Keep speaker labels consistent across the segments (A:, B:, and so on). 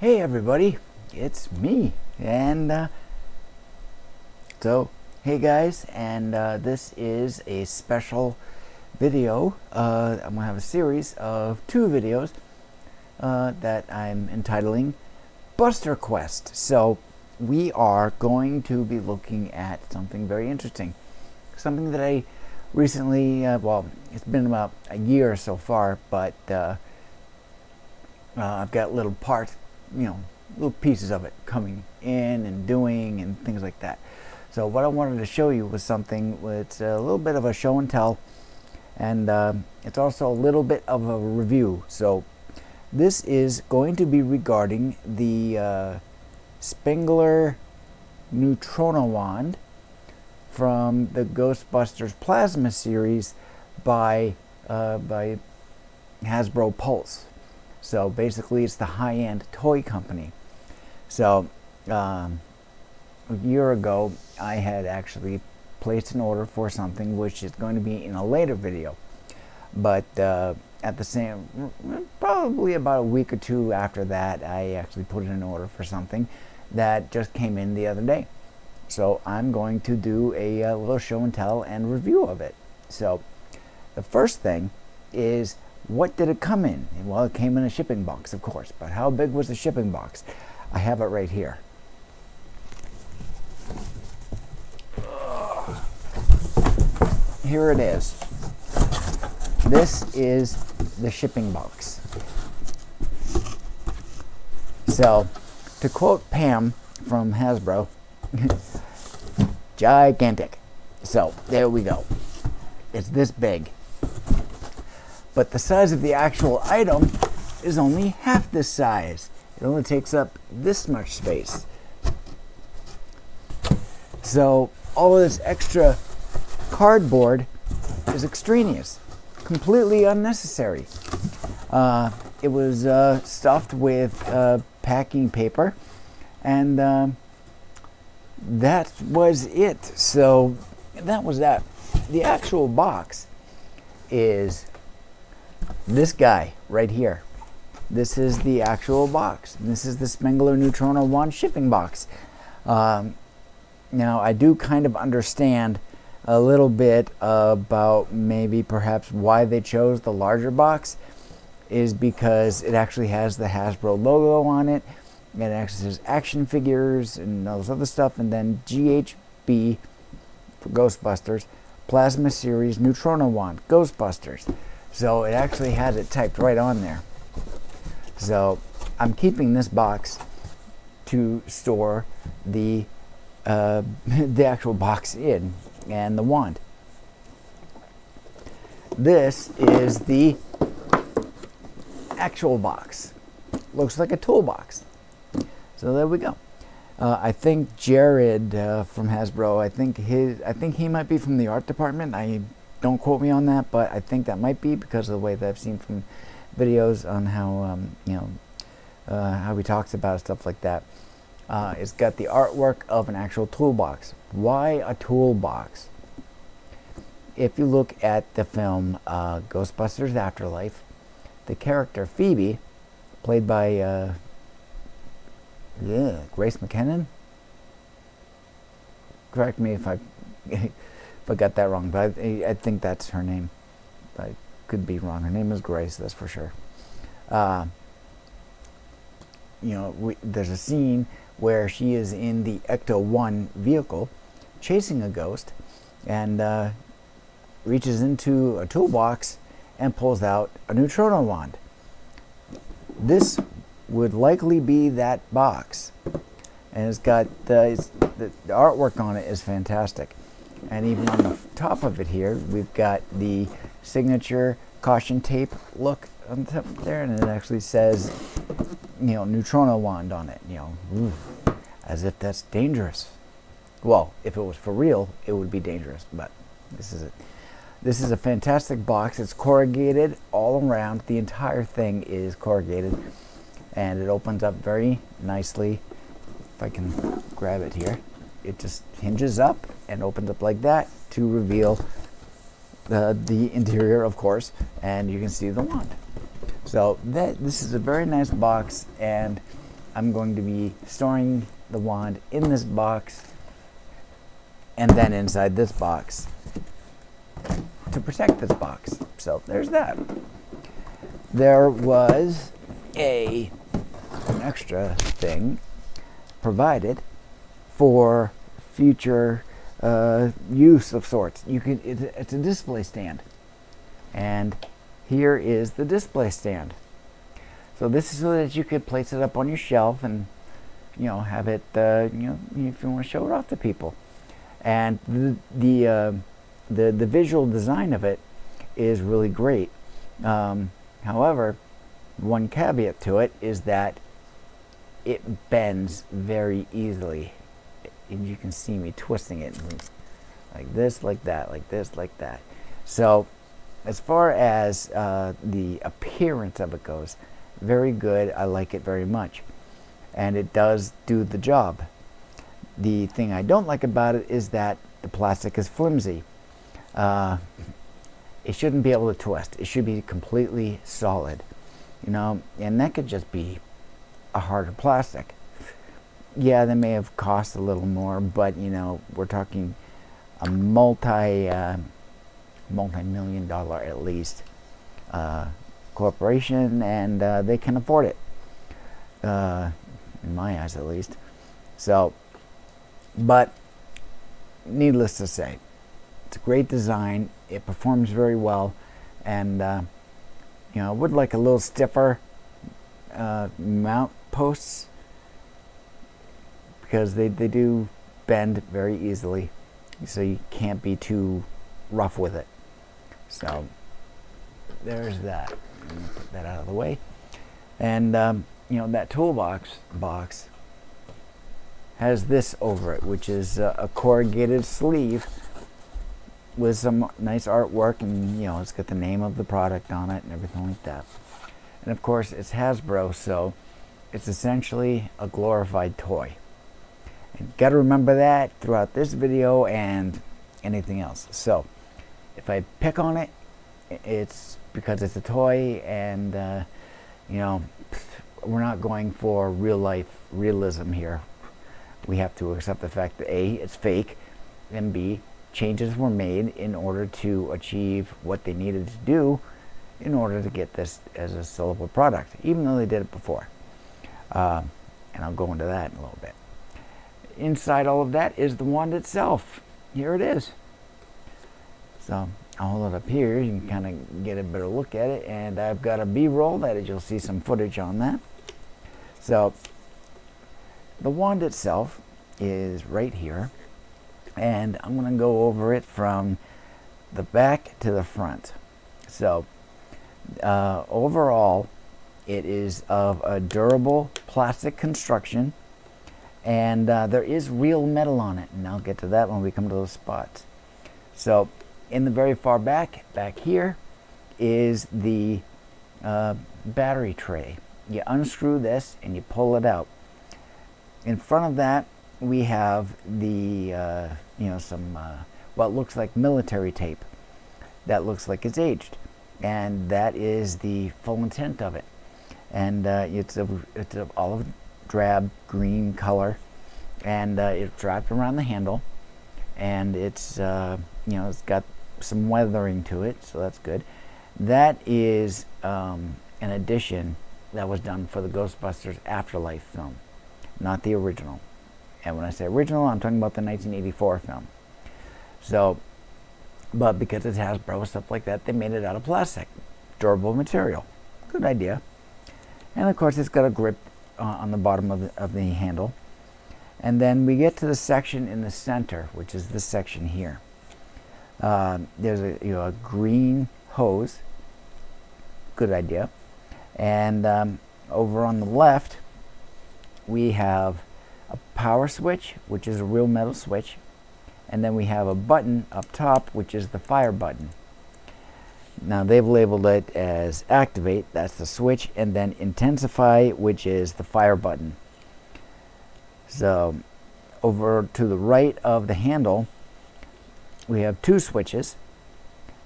A: Hey everybody, it's me, and hey guys, and this is a special video. I'm going to have a series of 2 videos that I'm entitling BUSTERQuest. So we are going to be looking at something very interesting, something that I recently, well, it's been about a year so far, but I've got little parts, little pieces of it coming in and doing and things like that. So what I wanted to show you was something that's a little bit of a show and tell, and it's also a little bit of a review. So this is going to be regarding the Spengler Neutona wand from the Ghostbusters Plasma series by Hasbro Pulse. So basically it's the high-end toy company. So a year ago I had actually placed an order for something which is going to be in a later video, but at the same, probably about a week or 2 after that, I actually put in an order for something that just came in the other day. So I'm going to do a little show and tell and review of it. So the first thing is, what did it come in? Well, it came in a shipping box, of course, but how big was the shipping box? I have it right here. Here it is. This is the shipping box. So, to quote Pam from Hasbro, gigantic. So, there we go. It's this big. But the size of the actual item is only half this size. It only takes up this much space. So all of this extra cardboard is extraneous, completely unnecessary. It was stuffed with packing paper, and that was it. So that was that. The actual box is this guy right here. This is the actual box. This is the Spengler Neutona wand shipping box. Now I do kind of understand a little bit about maybe perhaps why they chose the larger box, is because it actually has the Hasbro logo on it, and it actually has action figures and all this other stuff, and then GHB for Ghostbusters, Plasma Series Neutona wand, Ghostbusters. So it actually has it typed right on there. So I'm keeping this box to store the the actual box in, and the wand. This is the actual box. Looks like a toolbox. So there we go. I think Jared from Hasbro, I think he might be from the art department. Don't quote me on that, but I think that might be because of the way that I've seen from videos on how how he talks about stuff like that. It's got the artwork of an actual toolbox. Why a toolbox? If you look at the film Ghostbusters Afterlife, the character Phoebe, played by Grace McKinnon. Correct me if I got that wrong, but I think that's her name. I could be wrong. Her name is Grace, that's for sure. There's a scene where she is in the Ecto-1 vehicle chasing a ghost, and reaches into a toolbox and pulls out a Neutona wand. This would likely be that box, and it's got the artwork on it is fantastic. And even on the top of it here, we've got the signature caution tape look on the top there, and it actually says, Neutona wand on it. As if that's dangerous. Well, if it was for real, it would be dangerous. But this is it. This is a fantastic box. It's corrugated all around. The entire thing is corrugated, and it opens up very nicely. If I can grab it here. It just hinges up and opens up like that to reveal the interior, of course, and you can see the wand. So this is a very nice box, and I'm going to be storing the wand in this box and then inside this box to protect this box. So there's that. There was an extra thing provided for future use of sorts. It's a display stand, and here is the display stand. So this is so that you could place it up on your shelf and have it if you want to show it off to people. And the visual design of it is really great. However, one caveat to it is that it bends very easily. And you can see me twisting it like this, like that, like this, like that. So as far as the appearance of it goes, very good. I like it very much. And it does do the job. The thing I don't like about it is that the plastic is flimsy. It shouldn't be able to twist. It should be completely solid. And that could just be a harder plastic. Yeah, they may have cost a little more, but we're talking a multi-million dollar at least corporation, and they can afford it, in my eyes at least. So, but needless to say, it's a great design. It performs very well, and I would like a little stiffer mount posts, because they do bend very easily, so you can't be too rough with it. So there's that. Put that out of the way. And that toolbox box has this over it, which is a corrugated sleeve with some nice artwork, and it's got the name of the product on it and everything like that. And of course it's Hasbro, so it's essentially a glorified toy. And got to remember that throughout this video and anything else. So if I pick on it, it's because it's a toy, and we're not going for real life realism here. We have to accept the fact that A, it's fake, and B, changes were made in order to achieve what they needed to do in order to get this as a sellable product, even though they did it before. And I'll go into that in a little bit. Inside all of that is the wand itself. Here it is. So I'll hold it up here. You can kind of get a better look at it. And I've got a B-roll that you'll see some footage on that. So the wand itself is right here. And I'm going to go over it from the back to the front. So overall, it is of a durable plastic construction. And there is real metal on it, and I'll get to that when we come to those spots. So in the very far back here, is the battery tray. You unscrew this and you pull it out. In front of that, we have the some what looks like military tape that looks like it's aged, and that is the full intent of it. And it's of olive drab green color, and it's wrapped around the handle, and it's it's got some weathering to it, so that's good. That is an addition that was done for the Ghostbusters Afterlife film, not the original. And when I say original, I'm talking about the 1984 film. So, but because it's Hasbro, stuff like that, they made it out of plastic, durable material. Good idea. And of course, it's got a grip on the bottom of the handle. And then we get to the section in the center, which is this section here. There's a green hose. Good idea. And over on the left, we have a power switch, which is a real metal switch. And then we have a button up top, which is the fire button. Now they've labeled it as activate, that's the switch, and then intensify, which is the fire button. So over to the right of the handle, we have two switches.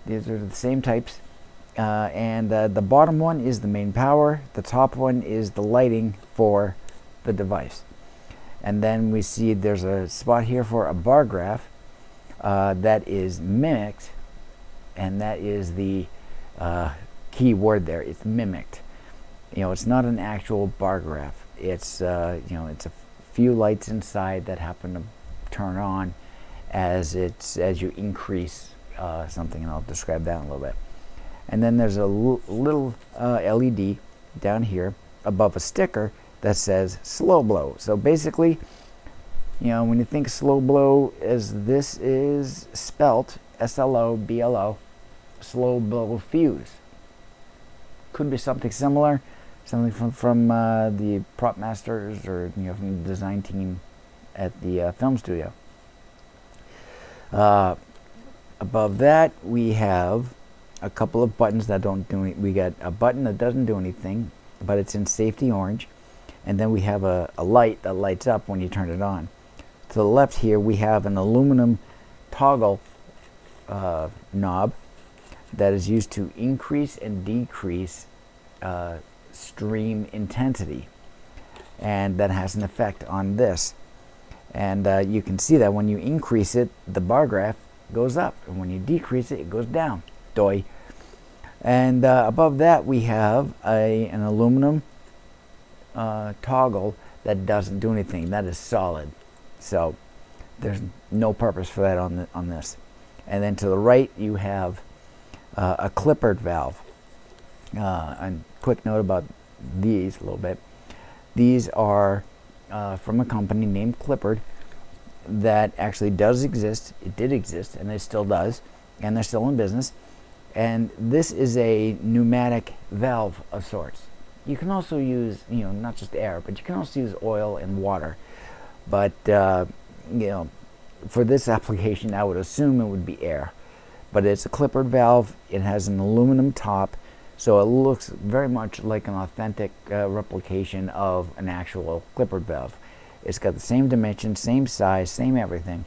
A: These are the same types. And the bottom one is the main power. The top one is the lighting for the device. And then we see there's a spot here for a bar graph that is mimicked, and that is the key word there. It's mimicked. It's not an actual bar graph. It's it's a few lights inside that happen to turn on as you increase something, and I'll describe that in a little bit. And then there's a little LED down here above a sticker that says slow blow. So basically, when you think slow blow, as this is spelt SLOBLO, slow blow fuse. Could be something similar, something from the prop masters, or from the design team at the film studio. Above that, we have a couple of buttons that don't do anything. We got a button that doesn't do anything, but it's in safety orange. And then we have a light that lights up when you turn it on. To the left here, we have an aluminum toggle knob that is used to increase and decrease stream intensity. And that has an effect on this. And you can see that when you increase it, the bar graph goes up. And when you decrease it, it goes down. Doy. And above that, we have an aluminum toggle that doesn't do anything. That is solid. So there's no purpose for that on this. And then to the right, you have a clippered valve. A quick note about these a little bit. These are from a company named Clippered that actually does exist. It did exist, and it still does, and they're still in business. And this is a pneumatic valve of sorts. You can also use, not just air, but you can also use oil and water. But, for this application, I would assume it would be air. But it's a clippered valve. It has an aluminum top, so it looks very much like an authentic replication of an actual clippered valve. It's got the same dimensions, same size, same everything.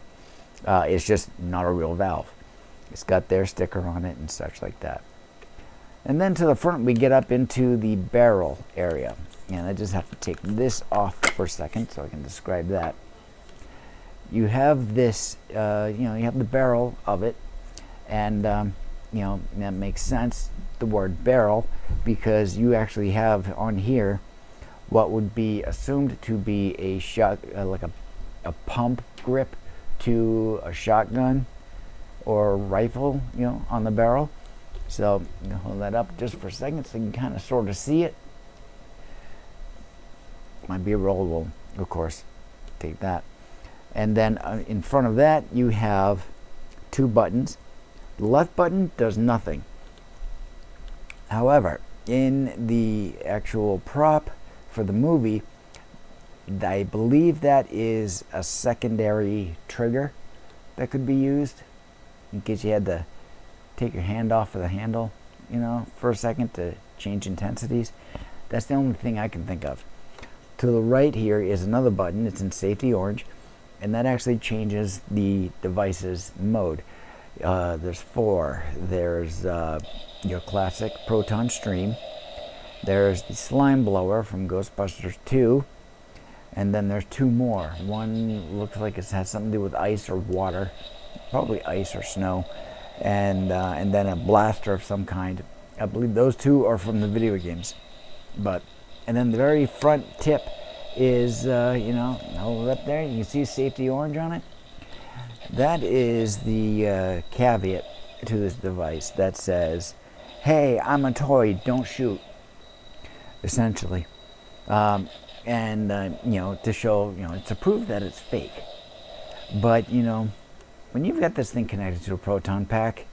A: It's just not a real valve. It's got their sticker on it and such like that. And then to the front, we get up into the barrel area. And I just have to take this off for a second so I can describe that. You have this, you have the barrel of it. And, that makes sense, the word barrel, because you actually have on here what would be assumed to be a shot, like a pump grip to a shotgun or rifle, on the barrel. So hold that up just for a second so you can kind of sort of see it. Might be a roll, we'll of course take that. And then in front of that you have two buttons. The left button does nothing. However, in the actual prop for the movie, I believe that is a secondary trigger that could be used in case you had to take your hand off of the handle, for a second to change intensities. That's the only thing I can think of. To the right here is another button. It's in safety orange, and that actually changes the device's mode. There's four. There's your classic proton stream. There's the slime blower from Ghostbusters 2. And then there's two more. One looks like it has something to do with ice or water. Probably ice or snow. And then a blaster of some kind. I believe those two are from the video games. And then the very front tip is, hold it up there. You can see safety orange on it. That is the caveat to this device that says, hey, I'm a toy, don't shoot, essentially. To show, to prove that it's fake. But, when you've got this thing connected to a proton pack,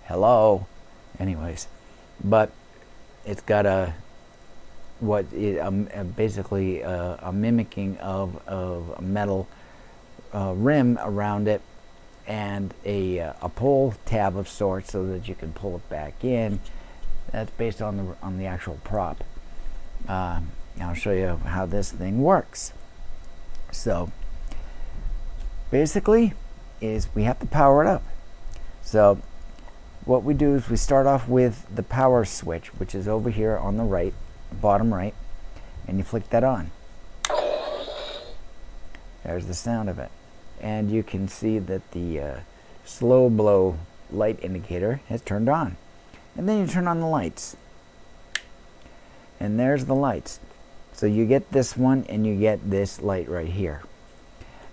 A: hello. Anyways, but it's got basically a mimicking of a metal rim around it, and a pull tab of sorts so that you can pull it back in. That's based on the actual prop. I'll show you how this thing works. So basically is we have to power it up. So what we do is we start off with the power switch, which is over here on the right, bottom right, and you flick that on. There's the sound of it. And you can see that the slow blow light indicator has turned on. And then you turn on the lights. And there's the lights. So you get this one and you get this light right here.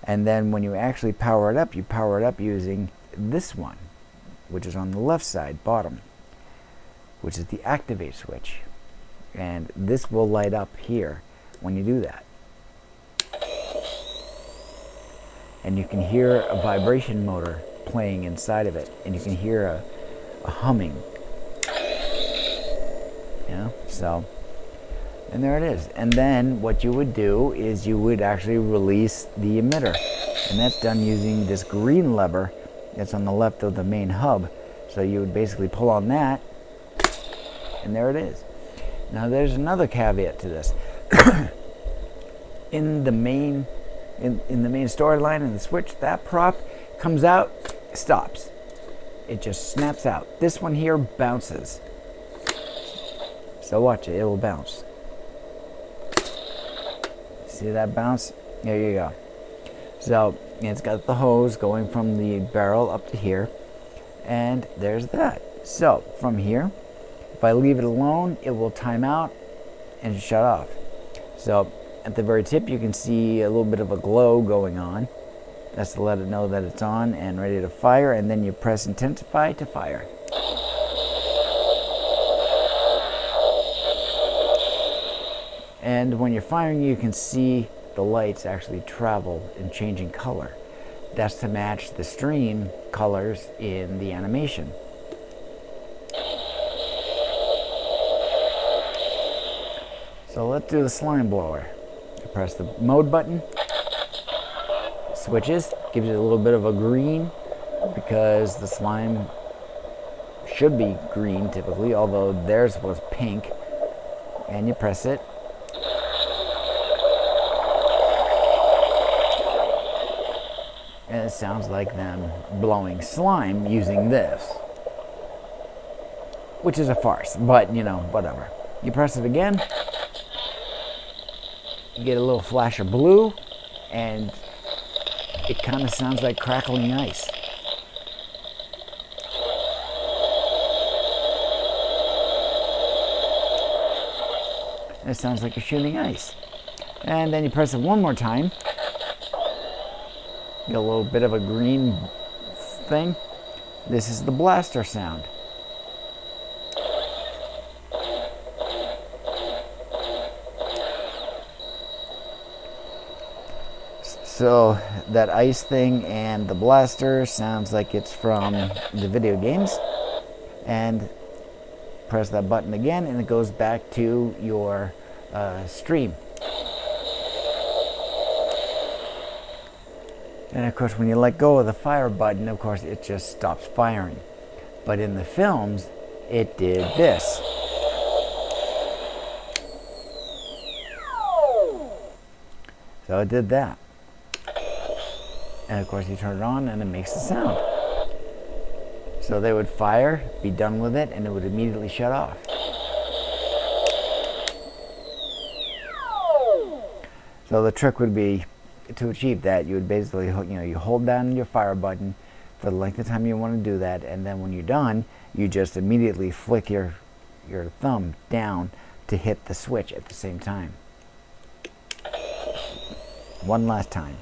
A: And then when you actually power it up, you power it up using this one, which is on the left side, bottom, which is the activate switch. And this will light up here when you do that. And you can hear a vibration motor playing inside of it, and you can hear a humming. You know, so, and there it is. And then what you would do is you would actually release the emitter, and that's done using this green lever that's on the left of the main hub. So you would basically pull on that, and there it is. Now there's another caveat to this. in the main storyline in the switch, that prop comes out, stops. It just snaps out. This one here bounces. So watch it, it will bounce. See that bounce? There you go. So it's got the hose going from the barrel up to here, and there's that. So from here, if I leave it alone, it will time out and shut off. So at the very tip, you can see a little bit of a glow going on. That's to let it know that it's on and ready to fire, and then you press intensify to fire. And when you're firing, you can see the lights actually travel and changing color. That's to match the stream colors in the animation. So let's do the slime blower. You press the mode button, switches, gives you a little bit of a green because the slime should be green typically, although theirs was pink. And you press it. And it sounds like them blowing slime using this, which is a farce, but you know, whatever. You press it again, you get a little flash of blue, and it kind of sounds like crackling ice. And it sounds like you're shooting ice. And then you press it one more time. Get a little bit of a green thing. This is the blaster sound. So that ice thing and the blaster sounds like it's from the video games. And press that button again and it goes back to your stream. And of course when you let go of the fire button, of course it just stops firing. But in the films, it did this. So it did that. And of course you turn it on and it makes the sound. So they would fire, be done with it, and it would immediately shut off. So the trick would be to achieve that, you would basically, you hold down your fire button for the length of time you want to do that, and then when you're done, you just immediately flick your thumb down to hit the switch at the same time. One last time.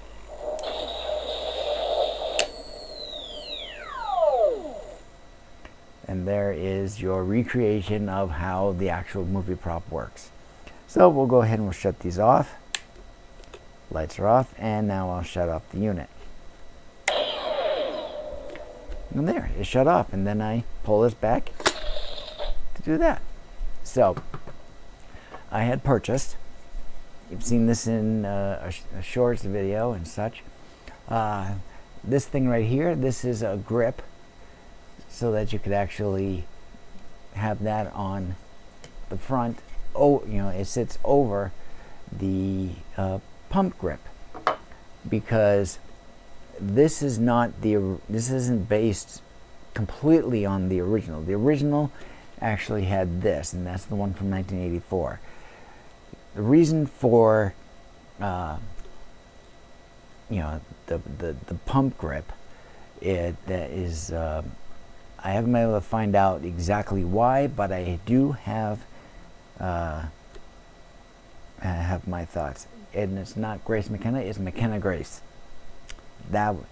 A: And there is your recreation of how the actual movie prop works. So we'll go ahead and we'll shut these off. Lights are off, and now I'll shut off the unit. And there, it shut off, and then I pull this back to do that. So I had purchased, you've seen this in a shorts video and such, this thing right here, this is a grip so that you could actually have that on the front. Oh, it sits over the pump grip, because this isn't based completely on the original. The original actually had this, and that's the one from 1984. The reason for the pump grip, that is, I haven't been able to find out exactly why, but I do have my thoughts. And it's not Grace McKenna, it's McKenna Grace. And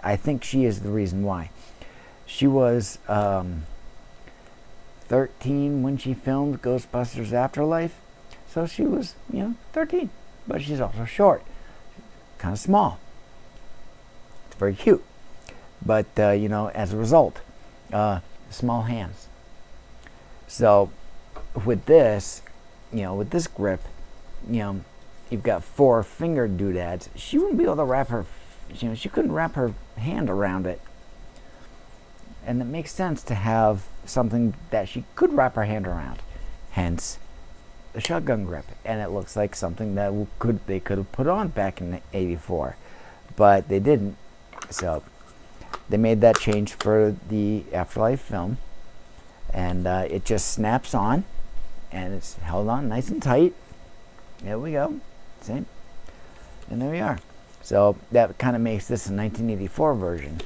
A: I think she is the reason why. She was 13 when she filmed Ghostbusters Afterlife, so she was 13, but she's also short, kind of small. It's very cute, but as a result, small hands. So with this, with this grip, you've got 4 finger doodads. She wouldn't be able to wrap her, she couldn't wrap her hand around it. And it makes sense to have something that she could wrap her hand around. Hence, the shotgun grip. And it looks like something that they could have put on back in '84, but they didn't. So they made that change for the Afterlife film, and it just snaps on, and it's held on nice and tight. There we go. See? And there we are. So that kind of makes this a 1984 version.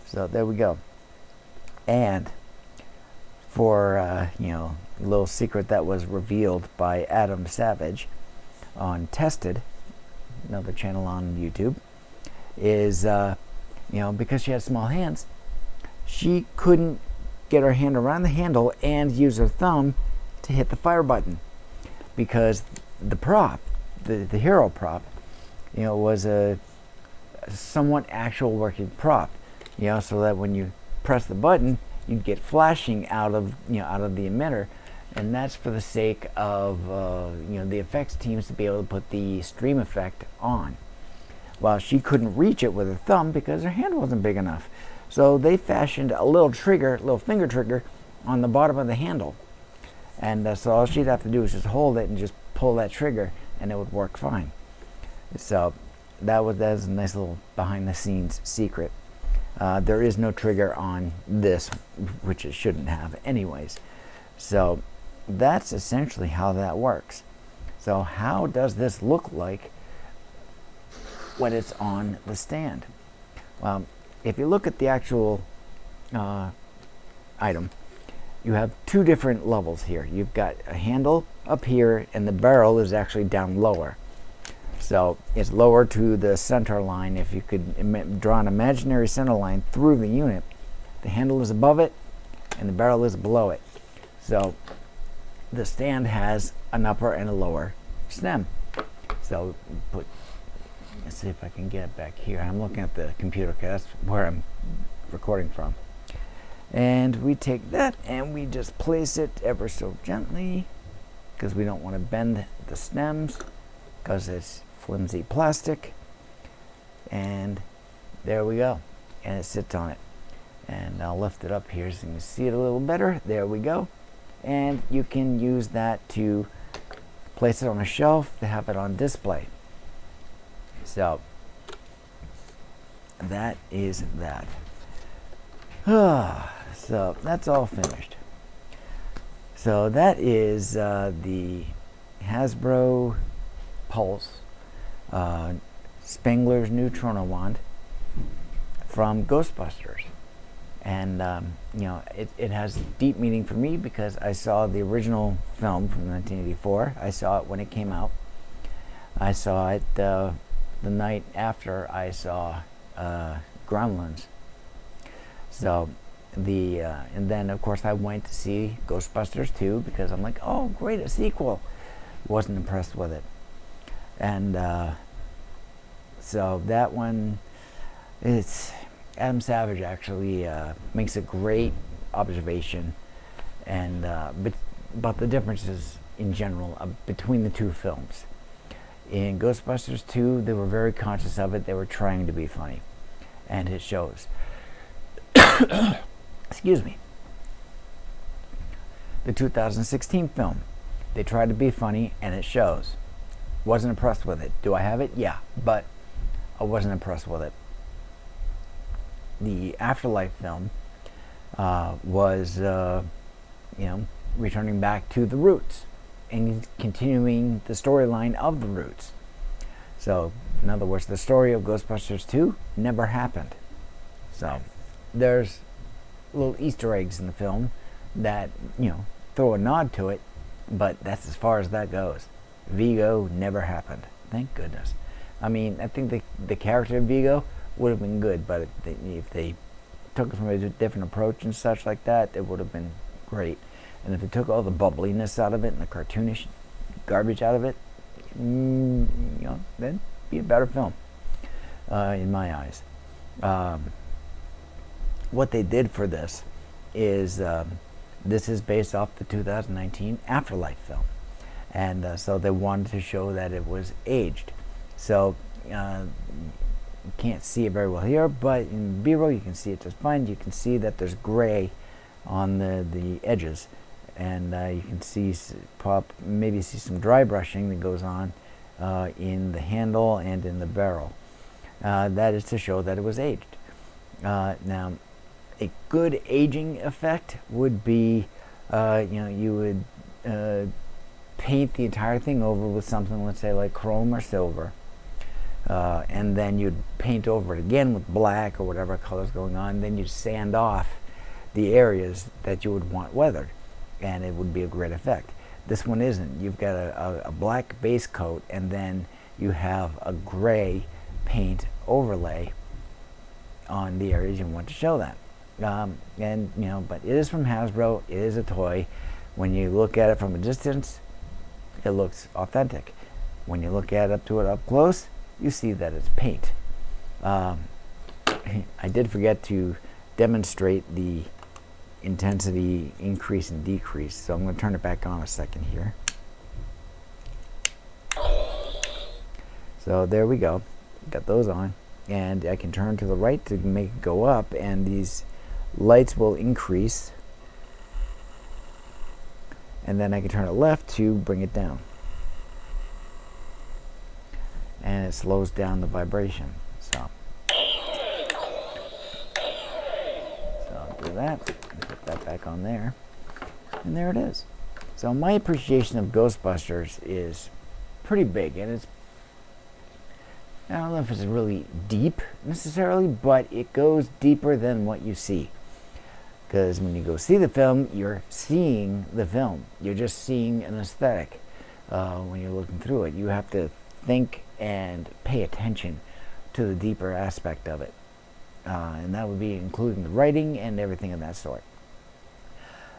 A: So there we go. And for a little secret that was revealed by Adam Savage on Tested, another channel on YouTube, is because she had small hands, she couldn't get her hand around the handle and use her thumb to hit the fire button, because the prop, the hero prop, was a somewhat actual working prop, so that when you press the button, you'd get flashing out of the emitter, and that's for the sake of the effects teams to be able to put the stream effect on. Well, she couldn't reach it with her thumb because her hand wasn't big enough, so they fashioned a little finger trigger on the bottom of the handle, and so all she'd have to do is just hold it and just pull that trigger, and it would work fine. So that was a nice little behind the scenes secret. There is no trigger on this, which it shouldn't have anyways. So that's essentially how that works. So how does this look like when it's on the stand? Well, if you look at the actual item, you have 2 different levels here. You've got a handle up here, and the barrel is actually down lower. So it's lower to the center line. If you could draw an imaginary center line through the unit, the handle is above it and the barrel is below it. So the stand has an upper and a lower stem. So let's see if I can get it back here. I'm looking at the computer because that's where I'm recording from. And we take that and we just place it ever so gently, because we don't want to bend the stems because it's flimsy plastic. And there we go, and it sits on it. And I'll lift it up here so you can see it a little better. There we go. And you can use that to place it on a shelf, to have it on display. So that is that. So that's all finished. So that is the Hasbro Pulse Spengler's Neutona wand from Ghostbusters. And it has deep meaning for me because I saw the original film from 1984. I saw it when it came out. I saw it the night after I saw Gremlins. So and then of course I went to see Ghostbusters 2 because I'm like, oh great, a sequel. Wasn't impressed with it. And so that one, it's Adam Savage actually makes a great observation, and about the differences in general between the 2 films. In Ghostbusters 2, they were very conscious of it. They were trying to be funny, and it shows. Excuse me. The 2016 film, they tried to be funny, and it shows. Wasn't impressed with it. Do I have it? Yeah, but I wasn't impressed with it. The Afterlife film was, returning back to the roots and continuing the storyline of the roots. So In other words, the story of Ghostbusters 2 never happened. So there's little Easter eggs in the film that, you know, throw a nod to it, but that's as far as that goes. Vigo never happened. Thank goodness. I mean, I think the character of Vigo would have been good, but if they took it from a different approach and such like that, it would have been great. And if they took all the bubbliness out of it and the cartoonish garbage out of it, you know, then be a better film in my eyes. What they did for this is this is based off the 2019 Afterlife film, and so they wanted to show that it was aged. So you can't see it very well here, but in B-roll you can see it just fine. You can see that there's gray on the edges, and you can see maybe see some dry brushing that goes on in the handle and in the barrel. That is to show that it was aged. Now, a good aging effect would be, you know, you would paint the entire thing over with something, let's say like chrome or silver, and then you'd paint over it again with black or whatever color's going on. Then you'd sand off the areas that you would want weathered, and it would be a great effect. This one isn't. You've got a black base coat, and then you have a gray paint overlay on the areas you want to show that. And you know, but it is from Hasbro. It is a toy. When you look at it from a distance, it looks authentic. When you look at it up close, you see that it's paint. I did forget to demonstrate the intensity increase and decrease, so I'm going to turn it back on a second here. So there we go. Got those on, and I can turn to the right to make it go up, and these lights will increase, and then I can turn it left to bring it down, and it slows down the vibration. So I'll do that and put that back on there, and there it is. So my appreciation of Ghostbusters is pretty big, and it's, I don't know if it's really deep necessarily, but it goes deeper than what you see. Because when you go see the film, you're seeing the film. You're just seeing an aesthetic when you're looking through it. You have to think and pay attention to the deeper aspect of it. And that would be including the writing and everything of that sort.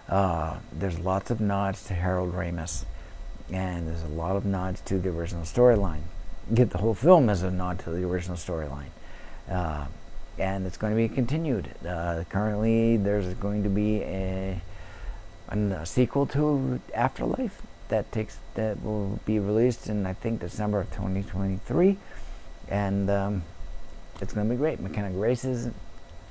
A: There's lots of nods to Harold Ramis, and there's a lot of nods to the original storyline. Get the whole film as a nod to the original storyline, and it's going to be continued. Currently, there's going to be a sequel to Afterlife that will be released in, I think, December of 2023, and it's going to be great. McKenna Grace is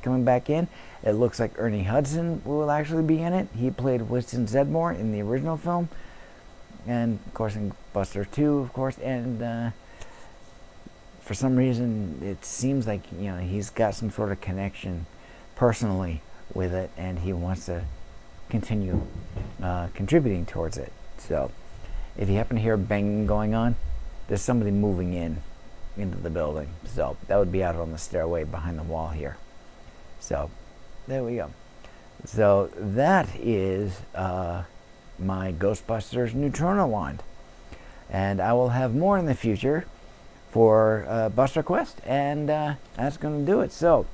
A: coming back in. It looks like Ernie Hudson will actually be in it. He played Winston Zeddemore in the original film, and of course in Buster 2, of course, and for some reason it seems like, you know, he's got some sort of connection personally with it, and he wants to continue contributing towards it. So if you happen to hear banging going on, there's somebody moving into the building. So that would be out on the stairway behind the wall here. So there we go. So that is my Ghostbusters Neutona wand, and I will have more in the future for BUSTERQuest, and that's going to do it. So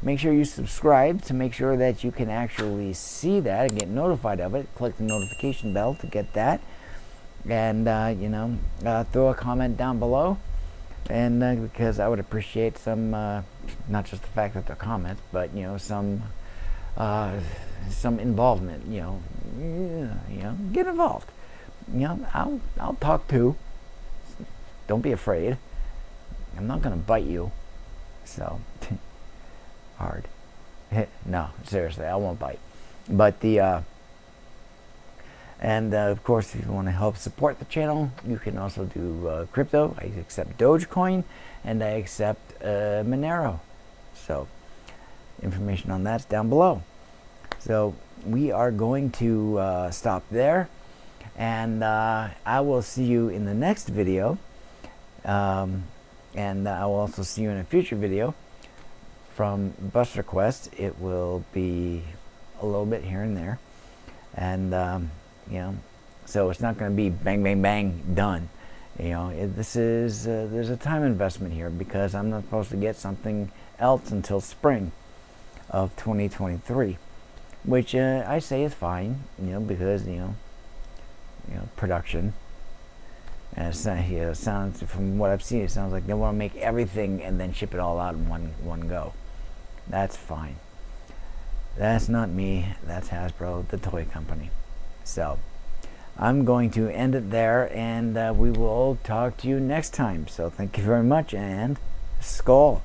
A: make sure you subscribe to make sure that you can actually see that and get notified of it. Click the notification bell to get that, and you know, throw a comment down below, and because I would appreciate some, not just the fact that they're comments, but you know, some involvement. You know, get involved. You know, I'll talk too. Don't be afraid. I'm not going to bite you. So, hard. No, seriously, I won't bite. But and of course, if you want to help support the channel, you can also do crypto. I accept Dogecoin, and I accept Monero. So, information on that's down below. So, we are going to stop there, and I will see you in the next video. And I will also see you in a future video from BusterQuest. It will be a little bit here and there, and you know, so it's not going to be bang bang bang done. You know, this is there's a time investment here because I'm not supposed to get something else until spring of 2023, which I say is fine, you know, because you know production. And it sounds, from what I've seen, it sounds like they want to make everything and then ship it all out in one go. That's fine. That's not me. That's Hasbro, the toy company. So I'm going to end it there, and we will talk to you next time. So thank you very much, and Skál.